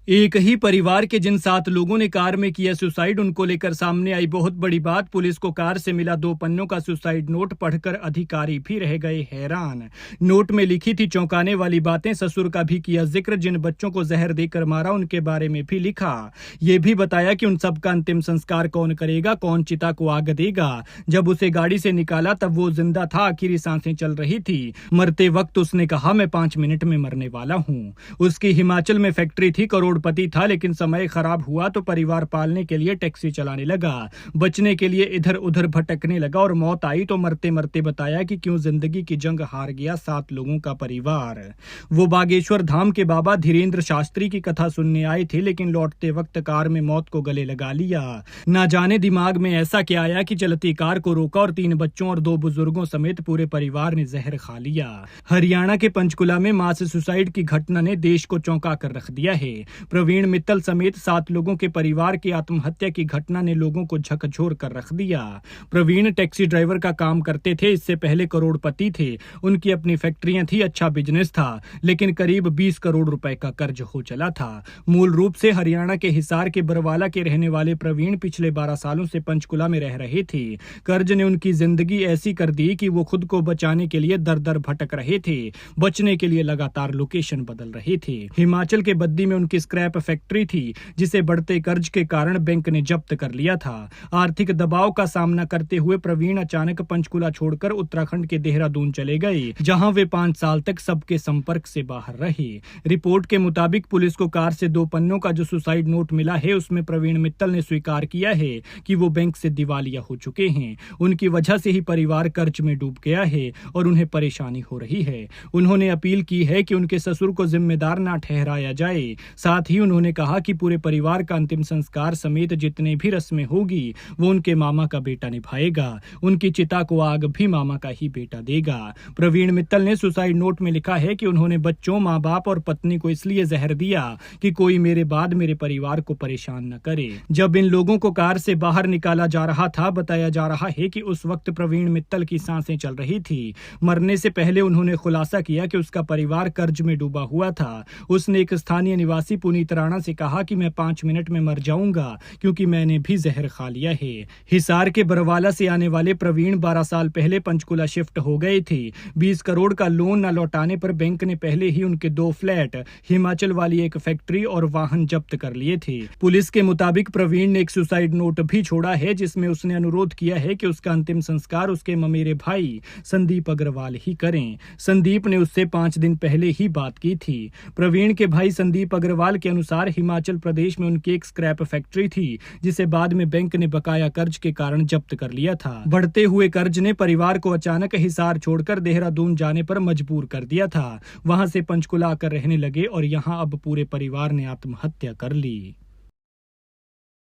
एक ही परिवार के जिन 7 लोगों ने कार में किया सुसाइड, उनको लेकर सामने आई बहुत बड़ी बात। पुलिस को कार से मिला 2 पन्नों का सुसाइड नोट पढ़कर अधिकारी भी रह गए हैरान। नोट में लिखी थी चौंकाने वाली बातें। ससुर का भी किया जिक्र, जिन बच्चों को जहर देकर मारा उनके बारे में भी लिखा। ये भी बताया कि उन सब का अंतिम संस्कार कौन करेगा, कौन चिता को आग देगा। जब उसे गाड़ी से निकाला तब वो जिंदा था, आखिरी सांसें चल रही थी। मरते वक्त उसने कहा, मैं 5 मिनट में मरने वाला हूँ। उसकी हिमाचल में फैक्ट्री थी, करोड़पति था, लेकिन समय खराब हुआ तो परिवार पालने के लिए टैक्सी चलाने लगा। बचने के लिए इधर उधर भटकने लगा और मौत आई तो मरते मरते बताया कि क्यों जिंदगी की जंग हार गया 7 लोगों का परिवार। वो बागेश्वर धाम के बाबा धीरेन्द्र शास्त्री की कथा सुनने आए थे, लेकिन लौटते वक्त कार में मौत को गले लगा लिया। ना जाने दिमाग में ऐसा क्या आया कि चलती कार को रोका और 3 बच्चों और 2 बुजुर्गों समेत पूरे परिवार ने जहर खा लिया। हरियाणा के पंचकुला में मां से सुसाइड की घटना ने देश को चौंका कर रख दिया है। प्रवीण मित्तल समेत 7 लोगों के परिवार की आत्महत्या की घटना ने लोगों को झकझोर कर रख दिया। प्रवीण टैक्सी ड्राइवर का काम करते थे, इससे पहले करोड़पति थे। उनकी अपनी फैक्ट्रियां थी, अच्छा बिजनेस था, लेकिन करीब 20 करोड़ रुपए का कर्ज हो चला था। मूल रूप से हरियाणा के हिसार के बरवाला के रहने वाले प्रवीण पिछले 12 सालों से पंचकुला में रह रहे थे। कर्ज ने उनकी जिंदगी ऐसी कर दी कि वो खुद को बचाने के लिए दर दर भटक रहे थे। बचने के लिए लगातार लोकेशन बदल रहे थे। हिमाचल के बद्दी में उनकी स्क्रैप फैक्ट्री थी, जिसे बढ़ते कर्ज के कारण बैंक ने जब्त कर लिया था। आर्थिक दबाव का सामना करते हुए प्रवीण अचानक पंचकुला छोड़कर उत्तराखंड के देहरादून चले गए, जहां वे 5 साल तक सबके संपर्क से बाहर रहे। रिपोर्ट के मुताबिक पुलिस को कार से 2 पन्नों का जो सुसाइड नोट मिला है, उसमें प्रवीण मित्तल ने स्वीकार किया है कि वो बैंक से दिवालिया हो चुके हैं। उनकी वजह से ही परिवार कर्ज में डूब गया है और उन्हें परेशानी हो रही है। उन्होंने अपील की है कि उनके ससुर को जिम्मेदार न ठहराया जाए। साथ ही उन्होंने कहा कि पूरे परिवार का अंतिम संस्कार समेत जितने भी रस्में होगी वो उनके मामा का बेटा निभाएगा। उनकी चिता को आग भी मामा का ही बेटा देगा। प्रवीण मित्तल ने सुसाइड नोट में लिखा है कि उन्होंने बच्चों, माँ बाप और पत्नी को इसलिए जहर दिया कि कोई मेरे बाद मेरे परिवार को परेशान न करे। जब इन लोगों को कार से बाहर निकाला जा रहा था, बताया जा रहा है कि उस वक्त प्रवीण मित्तल की सांसें चल रही थी। मरने से पहले उन्होंने खुलासा किया कि उसका परिवार कर्ज में डूबा हुआ था। उसने एक स्थानीय निवासी पुनीत राणा से कहा कि मैं 5 मिनट में मर जाऊंगा, क्योंकि मैंने भी जहर खा लिया है। हिसार के बरवाला से आने वाले प्रवीण 12 साल पहले पंचकुला शिफ्ट हो गए थे। 20 करोड़ का लोन न लौटाने पर बैंक ने पहले ही उनके 2 फ्लैट, हिमाचल वाली एक फैक्ट्री और वाहन जब्त कर लिए थे। पुलिस के मुताबिक प्रवीण ने एक सुसाइड नोट भी छोड़ा है, जिसमें उसने अनुरोध किया है कि उसका अंतिम संस्कार उसके ममेरे भाई संदीप अग्रवाल ही करें। संदीप ने उससे 5 दिन पहले ही बात की थी। प्रवीण के भाई संदीप अग्रवाल के अनुसार हिमाचल प्रदेश में उनकी एक स्क्रैप फैक्ट्री थी, जिसे बाद में बैंक ने बकाया कर्ज के कारण जब्त कर लिया था। बढ़ते हुए कर्ज ने परिवार को अचानक हिसार छोड़कर देहरादून जाने पर मजबूर कर दिया था। वहां से पंचकुला आकर रहने लगे और यहां अब पूरे परिवार ने आत्महत्या कर ली।